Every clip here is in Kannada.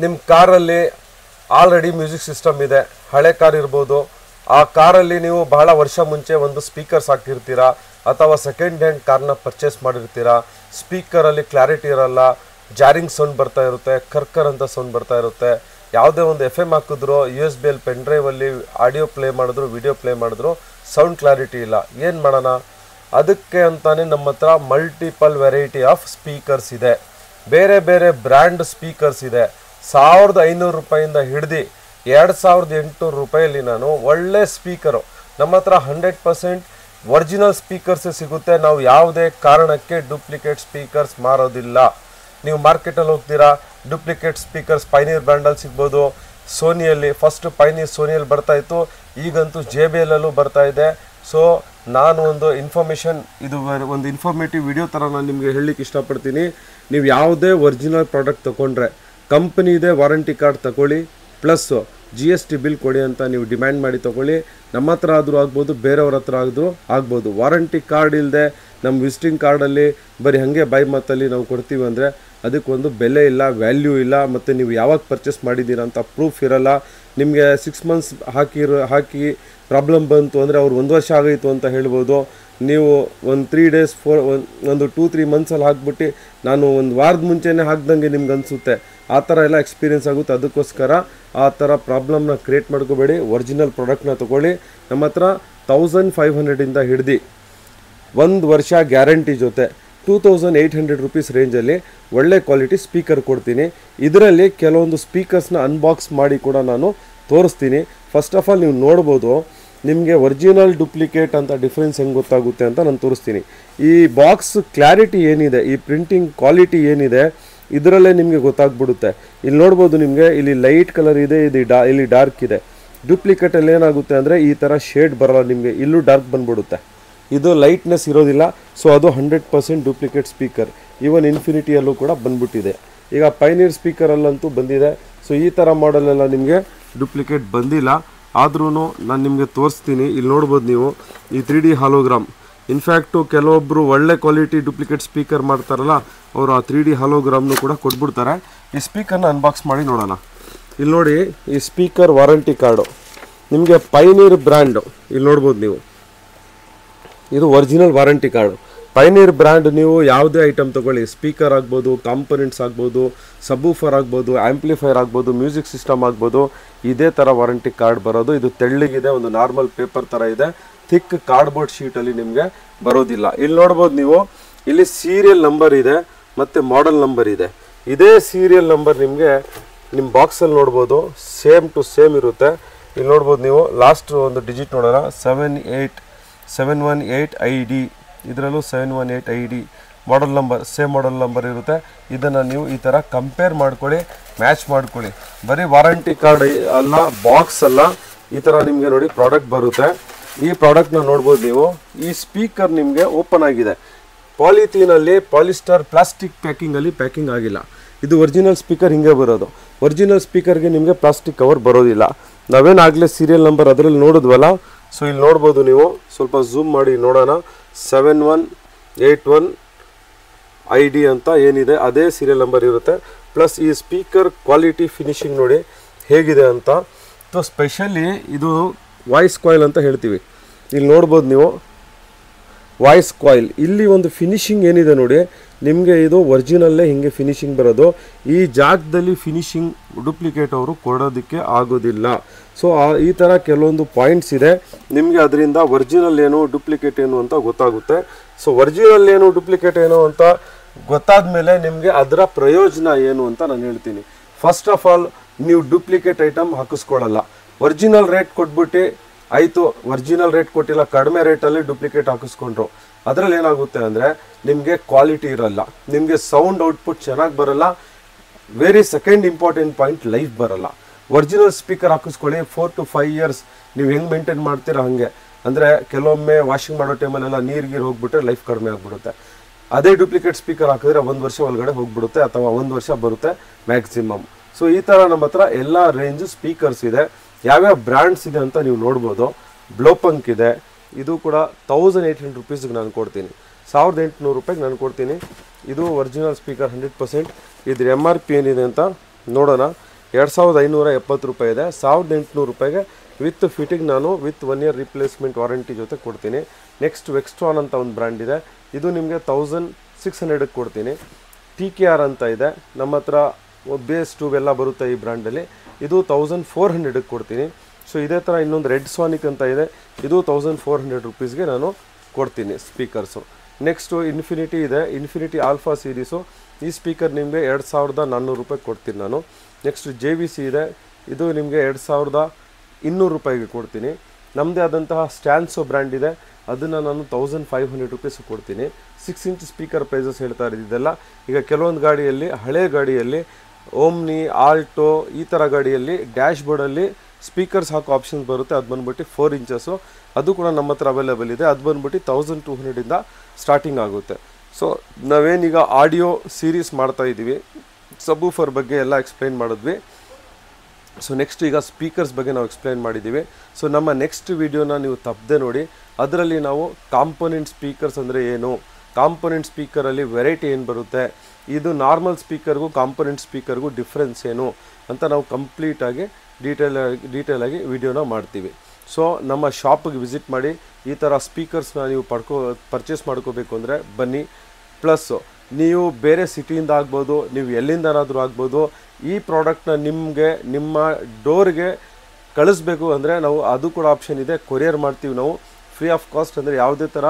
ನಿಮ್ಮ ಕಾರಲ್ಲಿ ಆಲ್ರೆಡಿ ಮ್ಯೂಸಿಕ್ ಸಿಸ್ಟಮ್ ಇದೆ, ಹಳೆ ಕಾರ್ ಇರ್ಬೋದು, ಆ ಕಾರಲ್ಲಿ ನೀವು ಬಹಳ ವರ್ಷ ಮುಂಚೆ ಒಂದು ಸ್ಪೀಕರ್ಸ್ ಹಾಕಿರ್ತೀರಾ ಅಥವಾ ಸೆಕೆಂಡ್ ಹ್ಯಾಂಡ್ ಕಾರ್ನ ಪರ್ಚೇಸ್ ಮಾಡಿರ್ತೀರಾ. ಸ್ಪೀಕರಲ್ಲಿ ಕ್ಲಾರಿಟಿ ಇರಲ್ಲ, ಜಾರಿಂಗ್ ಸೌಂಡ್ ಬರ್ತಾ ಇರುತ್ತೆ, ಕರ್ಕರ್ ಅಂತ ಸೌಂಡ್ ಬರ್ತಾ ಇರುತ್ತೆ. ಯಾವುದೇ ಒಂದು FM ಹಾಕಿದ್ರು, USB ಅಲ್ಲಿ ಪೆನ್ ಡ್ರೈವಲ್ಲಿ ಆಡಿಯೋ ಪ್ಲೇ ಮಾಡಿದ್ರು, ವಿಡಿಯೋ ಪ್ಲೇ ಮಾಡಿದ್ರು, ಸೌಂಡ್ ಕ್ಲಾರಿಟಿ ಇಲ್ಲ. ಏನು ಮಾಡೋಣ? ಅದಕ್ಕೆ ಅಂತಾನೆ ನಮ್ಮ ಹತ್ರ ಮಲ್ಟಿಪಲ್ ವೆರೈಟಿ ಆಫ್ ಸ್ಪೀಕರ್ಸ್ ಇದೆ. ಬೇರೆ ಬೇರೆ ಬ್ರ್ಯಾಂಡ್ ಸ್ಪೀಕರ್ಸ್ ಇದೆ. 1500 ರೂಪಾಯಿಂದ ಹಿಡ್ದು 2800 ರೂಪಾಯಲ್ಲಿ ನಾನು ಒಳ್ಳೆ ಸ್ಪೀಕರು ನಮ್ಮ ಹತ್ರ 100% ಒರಿಜಿನಲ್ ಸ್ಪೀಕರ್ಸೇ ಸಿಗುತ್ತೆ. ನಾವು ಯಾವುದೇ ಕಾರಣಕ್ಕೆ ಡೂಪ್ಲಿಕೇಟ್ ಸ್ಪೀಕರ್ಸ್ ಮಾರೋದಿಲ್ಲ. ನೀವು ಮಾರ್ಕೆಟಲ್ಲಿ ಹೋಗ್ತೀರಾ, ಡೂಪ್ಲಿಕೇಟ್ ಸ್ಪೀಕರ್ಸ್ ಪೈನೀರ್ ಬ್ರ್ಯಾಂಡಲ್ಲಿ ಸಿಗ್ಬೋದು. ಸೋನಿಯಲ್ಲಿ ಫಸ್ಟ್ ಪೈನೀರ್ ಸೋನಿಯಲ್ಲಿ ಬರ್ತಾಯಿತ್ತು, ಈಗಂತೂ JBL ಅಲ್ಲೂ ಬರ್ತಾ ಇದೆ. ಸೊ ನಾನು ಒಂದು ಇನ್ಫಾರ್ಮೇಷನ್, ಇದು ಒಂದು ಇನ್ಫಾರ್ಮೇಟಿವ್ ವಿಡಿಯೋ ಥರ ನಾನು ನಿಮಗೆ ಹೇಳಲಿಕ್ಕೆ ಇಷ್ಟಪಡ್ತೀನಿ. ನೀವು ಯಾವುದೇ ಒರಿಜಿನಲ್ ಪ್ರಾಡಕ್ಟ್ ತೊಗೊಂಡ್ರೆ ಕಂಪ್ನಿದೇ ವಾರಂಟಿ ಕಾರ್ಡ್ ತಗೊಳ್ಳಿ, ಪ್ಲಸ್ಸು GST ಬಿಲ್ ಕೊಡಿ ಅಂತ ನೀವು ಡಿಮ್ಯಾಂಡ್ ಮಾಡಿ ತೊಗೊಳ್ಳಿ. ನಮ್ಮ ಹತ್ರ ಆದರೂ ಆಗ್ಬೋದು, ಬೇರೆಯವ್ರ ಹತ್ರ ಆದರೂ ಆಗ್ಬೋದು. ವಾರಂಟಿ ಕಾರ್ಡ್ ಇಲ್ಲದೆ ನಮ್ಮ ವಿಸಿಟಿಂಗ್ ಕಾರ್ಡಲ್ಲಿ ಬರೀ ಹಾಗೆ ಬೈ ಮಾತಲ್ಲಿ ನಾವು ಕೊಡ್ತೀವಿ ಅಂದರೆ ಅದಕ್ಕೊಂದು ಬೆಲೆ ಇಲ್ಲ, ವ್ಯಾಲ್ಯೂ ಇಲ್ಲ. ಮತ್ತು ನೀವು ಯಾವಾಗ ಪರ್ಚೇಸ್ ಮಾಡಿದ್ದೀರಾ ಅಂತ ಪ್ರೂಫ್ ಇರಲ್ಲ. ನಿಮಗೆ 6 ಮಂತ್ಸ್ ಹಾಕಿ ಪ್ರಾಬ್ಲಮ್ ಬಂತು ಅಂದರೆ ಅವ್ರು 1 ವರ್ಷ ಆಗೋಯಿತು ಅಂತ ಹೇಳ್ಬೋದು. ನೀವು ಒಂದು 3 days ಒಂದು 2-3 ಮಂತ್ಸಲ್ಲಿ ಹಾಕ್ಬಿಟ್ಟು ನಾನು ಒಂದು ವಾರದ ಮುಂಚೆನೇ ಹಾಕ್ದಂಗೆ ನಿಮ್ಗೆ ಅನಿಸುತ್ತೆ. ಆ ಥರ ಎಲ್ಲ ಎಕ್ಸ್ಪೀರಿಯೆನ್ಸ್ ಆಗುತ್ತೆ. ಅದಕ್ಕೋಸ್ಕರ ಆ ಥರ ಪ್ರಾಬ್ಲಮ್ನ ಕ್ರಿಯೇಟ್ ಮಾಡ್ಕೋಬೇಡಿ. ಒರಿಜಿನಲ್ ಪ್ರಾಡಕ್ಟ್ನ ತೊಗೊಳ್ಳಿ. ನಮ್ಮ ಹತ್ರ 1500ಇಂದ ಹಿಡ್ದು 1 ವರ್ಷ ಗ್ಯಾರಂಟಿ ಜೊತೆ 2800 ರೂಪೀಸ್ ರೇಂಜಲ್ಲಿ ಒಳ್ಳೆ ಕ್ವಾಲಿಟಿ ಸ್ಪೀಕರ್ ಕೊಡ್ತೀನಿ. ಇದರಲ್ಲಿ ಕೆಲವೊಂದು ಸ್ಪೀಕರ್ಸ್ನ ಅನ್ಬಾಕ್ಸ್ ಮಾಡಿ ಕೂಡ ನಾನು ತೋರಿಸ್ತೀನಿ. ಫಸ್ಟ್ ಆಫ್ ಆಲ್ ನೀವು ನೋಡ್ಬೋದು, ನಿಮಗೆ ಒರಿಜಿನಲ್ ಡೂಪ್ಲಿಕೇಟ್ ಅಂತ ಡಿಫ್ರೆನ್ಸ್ ಹೆಂಗೆ ಗೊತ್ತಾಗುತ್ತೆ ಅಂತ ನಾನು ತೋರಿಸ್ತೀನಿ. ಈ ಬಾಕ್ಸ್ ಕ್ಲಾರಿಟಿ ಏನಿದೆ, ಈ ಪ್ರಿಂಟಿಂಗ್ ಕ್ವಾಲಿಟಿ ಏನಿದೆ, ಇದರಲ್ಲೇ ನಿಮಗೆ ಗೊತ್ತಾಗ್ಬಿಡುತ್ತೆ. ಇಲ್ಲಿ ನೋಡ್ಬೋದು, ನಿಮಗೆ ಇಲ್ಲಿ ಲೈಟ್ ಕಲರ್ ಇದೆ, ಇಲ್ಲಿ ಡಾರ್ಕ್ ಇದೆ. ಡೂಪ್ಲಿಕೇಟಲ್ಲಿ ಏನಾಗುತ್ತೆ ಅಂದರೆ ಈ ಥರ ಶೇಡ್ ಬರೋಲ್ಲ, ನಿಮಗೆ ಇಲ್ಲೂ ಡಾರ್ಕ್ ಬಂದ್ಬಿಡುತ್ತೆ. ಇದು ಲೈಟ್ನೆಸ್ ಇರೋದಿಲ್ಲ. ಸೊ ಅದು 100% ಡೂಪ್ಲಿಕೇಟ್ ಸ್ಪೀಕರ್. ಈವನ್ ಇನ್ಫಿನಿಟಿಯಲ್ಲೂ ಕೂಡ ಬಂದ್ಬಿಟ್ಟಿದೆ. ಈಗ ಪೈನೀರ್ ಸ್ಪೀಕರಲ್ಲಂತೂ ಬಂದಿದೆ. ಸೊ ಈ ಥರ ಮಾಡೆಲೆಲ್ಲ ನಿಮಗೆ ಡೂಪ್ಲಿಕೇಟ್ ಬಂದಿಲ್ಲ. ಆದ್ರೂ ನಾನು ನಿಮಗೆ ತೋರಿಸ್ತೀನಿ. ಇಲ್ಲಿ ನೋಡ್ಬೋದು ನೀವು ಈ 3D ಹಾಲೋಗ್ರಾಮ್. ಇನ್ಫ್ಯಾಕ್ಟು ಕೆಲವೊಬ್ಬರು ಒಳ್ಳೆ ಕ್ವಾಲಿಟಿ ಡೂಪ್ಲಿಕೇಟ್ ಸ್ಪೀಕರ್ ಮಾಡ್ತಾರಲ್ಲ, ಅವರು ಆ 3D ಹಾಲೋಗ್ರಾಮ್ನು ಕೂಡ ಕೊಟ್ಬಿಡ್ತಾರೆ. ಈ ಸ್ಪೀಕರ್ನ ಅನ್ಬಾಕ್ಸ್ ಮಾಡಿ ನೋಡೋಣ. ಇಲ್ಲಿ ನೋಡಿ, ಈ ಸ್ಪೀಕರ್ ವಾರಂಟಿ ಕಾರ್ಡು ನಿಮಗೆ ಪೈನೀರ್ ಬ್ರ್ಯಾಂಡು. ಇಲ್ಲಿ ನೋಡ್ಬೋದು ನೀವು, ಇದು ಒರಿಜಿನಲ್ ವಾರಂಟಿ ಕಾರ್ಡು. ಪೈನೀರ್ ಬ್ರ್ಯಾಂಡ್ ನೀವು ಯಾವುದೇ ಐಟಮ್ ತೊಗೊಳ್ಳಿ, ಸ್ಪೀಕರ್ ಆಗ್ಬೋದು, ಕಾಂಪೊನೆಂಟ್ಸ್ ಆಗ್ಬೋದು, ಸಬ್ವೂಫರ್ ಆಗ್ಬೋದು, ಆ್ಯಂಪ್ಲಿಫೈರ್ ಆಗ್ಬೋದು, ಮ್ಯೂಸಿಕ್ ಸಿಸ್ಟಮ್ ಆಗ್ಬೋದು, ಇದೇ ಥರ ವಾರಂಟಿ ಕಾರ್ಡ್ ಬರೋದು. ಇದು ತೆಳ್ಳಗಿದೆ, ಒಂದು ನಾರ್ಮಲ್ ಪೇಪರ್ ಥರ ಇದೆ, ಥಿಕ್ ಕಾರ್ಡ್ಬೋರ್ಡ್ ಶೀಟಲ್ಲಿ ನಿಮಗೆ ಬರೋದಿಲ್ಲ. ಇಲ್ಲಿ ನೋಡ್ಬೋದು ನೀವು, ಇಲ್ಲಿ ಸೀರಿಯಲ್ ನಂಬರ್ ಇದೆ ಮತ್ತು ಮಾಡೆಲ್ ನಂಬರ್ ಇದೆ. ಇದೇ ಸೀರಿಯಲ್ ನಂಬರ್ ನಿಮಗೆ ನಿಮ್ಮ ಬಾಕ್ಸಲ್ಲಿ ನೋಡ್ಬೋದು, ಸೇಮ್ ಟು ಸೇಮ್ ಇರುತ್ತೆ. ಇಲ್ಲಿ ನೋಡ್ಬೋದು ನೀವು, ಲಾಸ್ಟ್ ಒಂದು ಡಿಜಿಟ್ ನೋಡೋಣ, 718 ID. ಇದರಲ್ಲೂ 718 ID model number, same model number ಇರುತ್ತೆ. ಇದನ್ನು ನೀವು ಈ ಥರ ಕಂಪೇರ್ ಮಾಡ್ಕೊಳ್ಳಿ, ಮ್ಯಾಚ್ ಮಾಡ್ಕೊಳ್ಳಿ. ಬರೀ ವಾರಂಟಿ ಕಾರ್ಡ್ ಅಲ್ಲ, ಬಾಕ್ಸ್ ಅಲ್ಲ, ಈ ಥರ ನಿಮಗೆ ನೋಡಿ ಪ್ರಾಡಕ್ಟ್ ಬರುತ್ತೆ. ಈ ಪ್ರಾಡಕ್ಟ್ನ ನೋಡ್ಬೋದು ನೀವು. ಈ ಸ್ಪೀಕರ್ ನಿಮಗೆ ಓಪನ್ ಆಗಿದೆ, ಪಾಲಿಥೀನಲ್ಲಿ ಪಾಲಿಸ್ಟರ್ ಪ್ಲಾಸ್ಟಿಕ್ ಪ್ಯಾಕಿಂಗಲ್ಲಿ ಪ್ಯಾಕಿಂಗ್ ಆಗಿಲ್ಲ. ಇದು ಒರಿಜಿನಲ್ ಸ್ಪೀಕರ್ ಹಿಂಗೆ ಬರೋದು. ಒರಿಜಿನಲ್ ಸ್ಪೀಕರ್ಗೆ ನಿಮಗೆ ಪ್ಲಾಸ್ಟಿಕ್ ಕವರ್ ಬರೋದಿಲ್ಲ. ನಾವೇನಾಗಲೇ ಸೀರಿಯಲ್ ನಂಬರ್ ಅದರಲ್ಲಿ ನೋಡಿದ್ವಲ್ಲ. ಸೊ ಇಲ್ಲಿ ನೋಡ್ಬೋದು ನೀವು, ಸ್ವಲ್ಪ ಝೂಮ್ ಮಾಡಿ ನೋಡೋಣ. 7181 ID ಅಂತ ಏನಿದೆ ಅದೇ ಸೀರಿಯಲ್ ನಂಬರ್ ಇರುತ್ತೆ. ಪ್ಲಸ್ ಈ ಸ್ಪೀಕರ್ ಕ್ವಾಲಿಟಿ ಫಿನಿಶಿಂಗ್ ನೋಡಿ ಹೇಗಿದೆ ಅಂತ. ಸೊ ಸ್ಪೆಷಲಿ ಇದು ವಾಯ್ಸ್ ಕಾಯಿಲ್ ಅಂತ ಹೇಳ್ತೀವಿ. ಇಲ್ಲಿ ನೋಡ್ಬೋದು ನೀವು, ವಾಯ್ಸ್ ಕಾಯಿಲ್. ಇಲ್ಲಿ ಒಂದು ಫಿನಿಶಿಂಗ್ ಏನಿದೆ ನೋಡಿ, ನಿಮಗೆ ಇದು ಒರಿಜಿನಲ್ಲೇ ಹಿಂಗೆ ಫಿನಿಶಿಂಗ್ ಬರೋದು. ಈ ಜಾಗದಲ್ಲಿ ಫಿನಿಶಿಂಗ್ ಡೂಪ್ಲಿಕೇಟ್ ಅವರು ಕೊಡೋದಕ್ಕೆ ಆಗೋದಿಲ್ಲ. ಸೊ ಈ ಥರ ಕೆಲವೊಂದು ಪಾಯಿಂಟ್ಸ್ ಇದೆ. ನಿಮಗೆ ಅದರಿಂದ ಒರಿಜಿನಲ್ ಏನು ಡೂಪ್ಲಿಕೇಟ್ ಏನು ಅಂತ ಗೊತ್ತಾಗುತ್ತೆ. ಸೊ ಒರಿಜಿನಲ್ ಏನು ಡೂಪ್ಲಿಕೇಟ್ ಏನು ಅಂತ ಗೊತ್ತಾದ ಮೇಲೆ ನಿಮಗೆ ಅದರ ಪ್ರಯೋಜನ ಏನು ಅಂತ ನಾನು ಹೇಳ್ತೀನಿ. ಫಸ್ಟ್ ಆಫ್ ಆಲ್, ನೀವು ಡೂಪ್ಲಿಕೇಟ್ ಐಟಮ್ ಹಾಕಿಸ್ಕೊಳ್ಳಲ್ಲ. ಒರಿಜಿನಲ್ ರೇಟ್ ಕೊಟ್ಬಿಟ್ಟು ಆಯಿತು, ಒರಿಜಿನಲ್ ರೇಟ್ ಕೊಟ್ಟಿಲ್ಲ, ಕಡಿಮೆ ರೇಟಲ್ಲಿ ಡೂಪ್ಲಿಕೇಟ್ ಹಾಕಿಸ್ಕೊಂಡ್ರು. ಅದರಲ್ಲಿ ಏನಾಗುತ್ತೆ ಅಂದರೆ ನಿಮಗೆ ಕ್ವಾಲಿಟಿ ಇರಲ್ಲ, ನಿಮಗೆ ಸೌಂಡ್ ಔಟ್ಪುಟ್ ಚೆನ್ನಾಗಿ ಬರಲ್ಲ. Very second important point, life ಬರಲ್ಲ. ಒರಿಜಿನಲ್ ಸ್ಪೀಕರ್ ಹಾಕಿಸ್ಕೊಳ್ಳಿ, 4 to 5 years ನೀವು ಹೆಂಗೆ ಮೇಂಟೈನ್ ಮಾಡ್ತೀರಾ ಹಾಗೆ. ಅಂದರೆ ಕೆಲವೊಮ್ಮೆ ವಾಷಿಂಗ್ ಮಾಡೋ ಟೈಮಲ್ಲೆಲ್ಲ ನೀರಿಗೆ ಹೋಗ್ಬಿಟ್ರೆ ಲೈಫ್ ಕಡಿಮೆ ಆಗಿಬಿಡುತ್ತೆ. ಅದೇ ಡೂಪ್ಲಿಕೇಟ್ ಸ್ಪೀಕರ್ ಹಾಕಿದ್ರೆ 1 ವರ್ಷ ಒಳಗಡೆ ಹೋಗ್ಬಿಡುತ್ತೆ, ಅಥವಾ 1 ವರ್ಷ ಬರುತ್ತೆ ಮ್ಯಾಕ್ಸಿಮಮ್. ಸೊ ಈ ಥರ ನಮ್ಮ ಹತ್ರ ಎಲ್ಲ ರೇಂಜ್ ಸ್ಪೀಕರ್ಸ್ ಇದೆ. ಯಾವ್ಯಾವ ಬ್ರ್ಯಾಂಡ್ಸ್ ಇದೆ ಅಂತ ನೀವು ನೋಡ್ಬೋದು. ಬ್ಲೋಪಂಕ್ ಇದೆ, ಇದು ಕೂಡ 1800 ರೂಪೀಸ್ಗೆ ನಾನು ಕೊಡ್ತೀನಿ. 1800 ರೂಪಾಯಿಗೆ ನಾನು ಕೊಡ್ತೀನಿ. ಇದು ಒರಿಜಿನಲ್ ಸ್ಪೀಕರ್ 100%. ಇದ್ರ MRP ಏನಿದೆ ಅಂತ ನೋಡೋಣ. 2570 ರೂಪಾಯಿ ಇದೆ. 1800 ರೂಪಾಯಿಗೆ ವಿತ್ ಫಿಟ್ಟಿಂಗ್ ನಾನು ವಿತ್ 1 ಇಯರ್ ರಿಪ್ಲೇಸ್ಮೆಂಟ್ ವಾರಂಟಿ ಜೊತೆ ಕೊಡ್ತೀನಿ. ನೆಕ್ಸ್ಟ್ ವೆಕ್ಸ್ಟ್ರಾನ್ ಅಂತ ಒಂದು ಬ್ರ್ಯಾಂಡ್ ಇದೆ, ಇದು ನಿಮಗೆ 1600ಕ್ಕೆ ಕೊಡ್ತೀನಿ. TKR ಅಂತ ಇದೆ ನಮ್ಮ ಹತ್ರ, ಬೇಸ್ ಟ್ಯೂಬ್ ಎಲ್ಲ ಬರುತ್ತೆ ಈ ಬ್ರ್ಯಾಂಡಲ್ಲಿ, ಇದು 1400ಕ್ಕೆ ಕೊಡ್ತೀನಿ. ಸೊ ಇದೇ ಥರ ಇನ್ನೊಂದು ರೆಡ್ ಸಾನಿಕ್ ಅಂತ ಇದೆ, ಇದು 1400 ರುಪೀಸ್ಗೆ ನಾನು ಕೊಡ್ತೀನಿ ಸ್ಪೀಕರ್ಸು. ನೆಕ್ಸ್ಟು ಇನ್ಫಿನಿಟಿ ಇದೆ, ಇನ್ಫಿನಿಟಿ ಆಲ್ಫಾ ಸೀರೀಸು, ಈ ಸ್ಪೀಕರ್ ನಿಮಗೆ 2400 ರೂಪಾಯಿಗೆ ಕೊಡ್ತೀನಿ ನಾನು. ನೆಕ್ಸ್ಟ್ JVC ಇದೆ, ಇದು ನಿಮಗೆ 2200 ರೂಪಾಯಿಗೆ ಕೊಡ್ತೀನಿ. ನಮ್ಮದೇ ಆದಂತಹ ಸ್ಟ್ಯಾನ್ಸೋ ಬ್ರ್ಯಾಂಡ್ ಇದೆ, ಅದನ್ನು ನಾನು 1500 ರುಪೀಸ್ ಕೊಡ್ತೀನಿ. 6 ಇಂಚ್ ಸ್ಪೀಕರ್ ಪ್ರೈಸಸ್ ಹೇಳ್ತಾ ಇದ್ದಿದ್ದೆಲ್ಲ. ಈಗ ಕೆಲವೊಂದು ಗಾಡಿಯಲ್ಲಿ, ಹಳೆ ಗಾಡಿಯಲ್ಲಿ, ಓಮ್ನಿ, ಆಲ್ಟೋ ಈ ಥರ ಗಾಡಿಯಲ್ಲಿ ಡ್ಯಾಶ್ ಬೋರ್ಡಲ್ಲಿ ಸ್ಪೀಕರ್ಸ್ ಹಾಕೋ ಆಪ್ಷನ್ಸ್ ಬರುತ್ತೆ, ಅದು ಬಂದ್ಬಿಟ್ಟು 4 ಇಂಚಸ್ಸು, ಅದು ಕೂಡ ನಮ್ಮ ಹತ್ರ ಅವೈಲೇಬಲ್ ಇದೆ. ಅದು ಬಂದ್ಬಿಟ್ಟು 1200ಇಂದ ಸ್ಟಾರ್ಟಿಂಗ್ ಆಗುತ್ತೆ. ಸೊ ನಾವೇನೀಗ ಆಡಿಯೋ ಸೀರೀಸ್ ಮಾಡ್ತಾ ಇದ್ದೀವಿ, ಸಬ್ವೂಫರ್ ಬಗ್ಗೆ ಎಲ್ಲ ಎಕ್ಸ್ಪ್ಲೈನ್ ಮಾಡಿದ್ವಿ. ಸೊ ನೆಕ್ಸ್ಟ್ ಈಗ ಸ್ಪೀಕರ್ಸ್ ಬಗ್ಗೆ ನಾವು ಎಕ್ಸ್ಪ್ಲೈನ್ ಮಾಡಿದ್ದೀವಿ. ಸೊ ನಮ್ಮ ನೆಕ್ಸ್ಟ್ ವಿಡಿಯೋನ ನೀವು ತಪ್ಪದೆ ನೋಡಿ, ಅದರಲ್ಲಿ ನಾವು ಕಾಂಪೋನೆಂಟ್ ಸ್ಪೀಕರ್ಸ್ ಅಂದರೆ ಏನು, ಕಾಂಪೋನೆಂಟ್ ಸ್ಪೀಕರಲ್ಲಿ ವೆರೈಟಿ ಏನು ಬರುತ್ತೆ, ಇದು ನಾರ್ಮಲ್ ಸ್ಪೀಕರ್ಗೂ ಕಾಂಪೋನೆಂಟ್ ಸ್ಪೀಕರ್ಗೂ ಡಿಫ್ರೆನ್ಸ್ ಏನು ಅಂತ ನಾವು ಕಂಪ್ಲೀಟಾಗಿ ಡೀಟೇಲಾಗಿ ವಿಡಿಯೋನ ಮಾಡ್ತೀವಿ. ಸೊ ನಮ್ಮ ಶಾಪಿಗೆ ವಿಸಿಟ್ ಮಾಡಿ, ಈ ಥರ ಸ್ಪೀಕರ್ಸ್ನ ನೀವು ಪರ್ಚೇಸ್ ಮಾಡ್ಕೋಬೇಕು ಅಂದರೆ ಬನ್ನಿ. ಪ್ಲಸ್ಸು ನೀವು ಬೇರೆ ಸಿಟಿಯಿಂದ ಆಗ್ಬೋದು, ನೀವು ಎಲ್ಲಿಂದನಾದರೂ ಆಗ್ಬೋದು, ಈ ಪ್ರಾಡಕ್ಟ್ನ ನಿಮಗೆ ನಿಮ್ಮ ಡೋರ್ಗೆ ಕಳಿಸ್ಬೇಕು ಅಂದರೆ ನಾವು ಅದು ಕೂಡ ಆಪ್ಷನ್ ಇದೆ, ಕೊರಿಯರ್ ಮಾಡ್ತೀವಿ ನಾವು ಫ್ರೀ ಆಫ್ ಕಾಸ್ಟ್. ಅಂದರೆ ಯಾವುದೇ ಥರ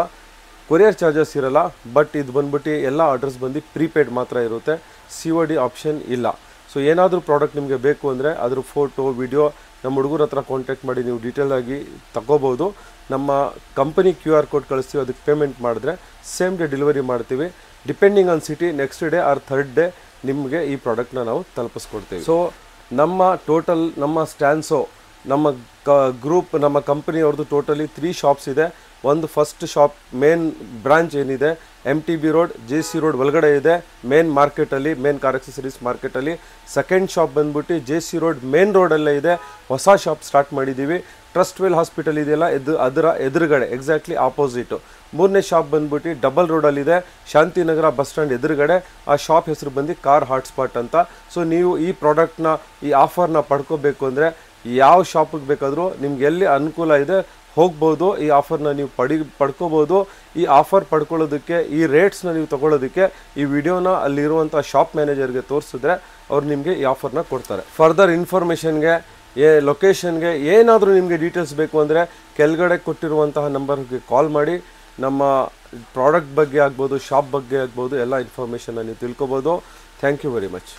ಕೊರಿಯರ್ ಚಾರ್ಜಸ್ ಇರೋಲ್ಲ. ಬಟ್ ಇದು ಬಂದ್ಬಿಟ್ಟು ಎಲ್ಲ ಅಡ್ರೆಸ್ ಬಂದು ಪ್ರೀಪೇಯ್ಡ್ ಮಾತ್ರ ಇರುತ್ತೆ, COD ಆಪ್ಷನ್ ಇಲ್ಲ. ಸೊ ಏನಾದರೂ ಪ್ರಾಡಕ್ಟ್ ನಿಮಗೆ ಬೇಕು ಅಂದರೆ ಅದ್ರ ಫೋಟೋ ವಿಡಿಯೋ ನಮ್ಮ ಹುಡುಗರ ಹತ್ರ ಕಾಂಟ್ಯಾಕ್ಟ್ ಮಾಡಿ ನೀವು ಡೀಟೇಲಾಗಿ ತಗೋಬೋದು. ನಮ್ಮ ಕಂಪನಿ QR ಕೋಡ್ ಕಳಿಸ್ತೀವಿ, ಅದಕ್ಕೆ ಪೇಮೆಂಟ್ ಮಾಡಿದ್ರೆ ಸೇಮ್ ಡೇ ಡೆಲಿವರಿ ಮಾಡ್ತೀವಿ. Depending on city, next day or third day ನಿಮಗೆ ಈ ಪ್ರಾಡಕ್ಟ್ನ ನಾವು ತಲುಪಿಸ್ಕೊಡ್ತೀವಿ. ಸೊ ನಮ್ಮ ಸ್ಟ್ಯಾನ್ಸೋ ನಮ್ಮ ಗ್ರೂಪ್, ನಮ್ಮ ಕಂಪನಿಯವ್ರದ್ದು ಟೋಟಲಿ 3 ಶಾಪ್ಸ್ ಇದೆ. ಒಂದು ಫಸ್ಟ್ ಶಾಪ್ ಮೇನ್ ಬ್ರಾಂಚ್ ಏನಿದೆ MTB ರೋಡ್ JC ರೋಡ್ ಒಳಗಡೆ ಇದೆ, ಮೇನ್ ಮಾರ್ಕೆಟಲ್ಲಿ, ಮೇನ್ ಕಾರ್ ಆಕ್ಸೆಸರೀಸ್ ಮಾರ್ಕೆಟಲ್ಲಿ. ಸೆಕೆಂಡ್ ಶಾಪ್ ಬಂದ್ಬಿಟ್ಟು JC ರೋಡ್ ಮೇನ್ ರೋಡಲ್ಲೇ ಇದೆ, ಹೊಸ ಶಾಪ್ ಸ್ಟಾರ್ಟ್ ಮಾಡಿದ್ದೀವಿ. ಟ್ರಸ್ಟ್ವೆಲ್ ಹಾಸ್ಪಿಟಲ್ ಇದೆಯಲ್ಲ, ಅದರ ಎದುರುಗಡೆ ಎಕ್ಸಾಕ್ಟ್ಲಿ ಆಪೋಸಿಟು. ಮೂರನೇ ಶಾಪ್ ಬಂದ್ಬಿಟ್ಟು ಡಬಲ್ ರೋಡಲ್ಲಿದೆ, ಶಾಂತಿನಗರ ಬಸ್ ಸ್ಟ್ಯಾಂಡ್ ಎದುರುಗಡೆ. ಆ ಶಾಪ್ ಹೆಸರು ಬಂದು ಕಾರ್ ಹಾಟ್ಸ್ಪಾಟ್ ಅಂತ. ಸೊ ನೀವು ಈ ಪ್ರಾಡಕ್ಟ್ನ, ಈ ಆಫರ್ನ ಪಡ್ಕೋಬೇಕು ಅಂದರೆ ಯಾವ ಶಾಪಿಗೆ ಬೇಕಾದರೂ ನಿಮ್ಗೆ ಎಲ್ಲಿ ಅನುಕೂಲ ಇದೆ ಹೋಗ್ಬೋದು, ಈ ಆಫರ್ನ ನೀವು ಪಡ್ಕೋಬೋದು. ಈ ಆಫರ್ ಪಡ್ಕೊಳ್ಳೋದಕ್ಕೆ, ಈ ರೇಟ್ಸ್ನ ನೀವು ತೊಗೊಳ್ಳೋದಕ್ಕೆ ಈ ವಿಡಿಯೋನ ಅಲ್ಲಿರುವಂಥ ಶಾಪ್ ಮ್ಯಾನೇಜರ್ಗೆ ತೋರಿಸಿದ್ರೆ ಅವ್ರು ನಿಮಗೆ ಈ ಆಫರ್ನ ಕೊಡ್ತಾರೆ. ಫರ್ದರ್ ಇನ್ಫಾರ್ಮೇಷನ್ಗೆ, ಲೊಕೇಶನ್ಗೆ ಏನಾದರೂ ನಿಮಗೆ ಡೀಟೇಲ್ಸ್ ಬೇಕು ಅಂದರೆ ಕೆಳಗಡೆ ಕೊಟ್ಟಿರುವಂತಹ ನಂಬರ್ಗೆ ಕಾಲ್ ಮಾಡಿ ನಮ್ಮ ಪ್ರಾಡಕ್ಟ್ ಬಗ್ಗೆ ಆಗ್ಬೋದು, ಶಾಪ್ ಬಗ್ಗೆ ಆಗ್ಬೋದು, ಎಲ್ಲ ಇನ್ಫಾರ್ಮೇಷನ್ನ ನೀವು ತಿಳ್ಕೊಬೋದು. Thank you very much.